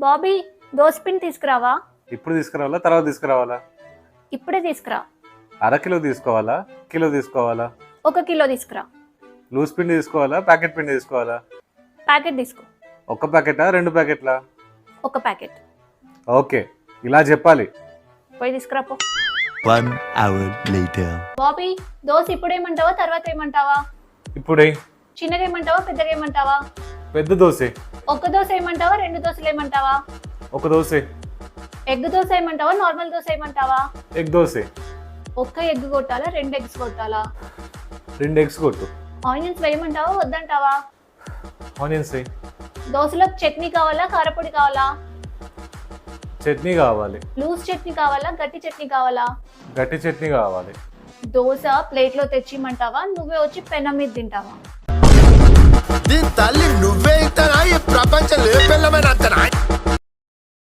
బాబీ దోశ పిండి తీసుకురావా? ఇప్పుడు తీసుకురావాలా తర్వాత తీసుకురావాలా? ఇప్పుడే తీసుకురా. అరకిలో తీసుకోవాలా కిలో తీసుకోవాలా? 1 కిలో తీసుకురా. లూజ్ పిండి తీసుకోవాలా ప్యాకెట్ పిండి తీసుకోవాలా? ప్యాకెట్ తీసుకో. ఒక ప్యాకెటా 2 ప్యాకెట్లా? 1 ప్యాకెట్. ఓకే, ఇలా చెప్పాలి. పోయి తీసుకురా పో. 1 hour later. బాబీ దోశ ఇప్పుడేమంటావా తర్వాత ఏమంటావా? ఇప్పుడే. చిన్నగా ఏమంటావా పెద్దగా ఏమంటావా? పెద్ద దోశ. 1 దోశ ఏమంటావా 2 దోశలు ఏమంటావా? ఒక దోశ. ఎగ్ దోశ ఏమంటావా నార్మల్ దోశ ఏమంటావా? ఎగ్ దోశ. 1 ఎగ్ కొట్టాలా 2 ఎగ్స్ కొట్టాలా? 2 ఎగ్స్ కొట్టు. ఆనియన్స్ వేయమంటావా వద్దంటావా? ఆనియన్స్. దోశలో చట్నీ కావాలా కారపొడి కావాలా? చట్నీ కావాలి. లూజ్ చట్నీ కావాలా గట్టి చట్నీ కావాలా? గట్టి చట్నీ కావాలి. దోశ ప్లేట్లో తెచ్చిమంటావా నువ్వే వచ్చి పెనం మీద తింటావా? దీని తల్లి నువ్వే ఇస్తానా ఈ ప్రపంచం లేపెళ్ళమైన అంతనా?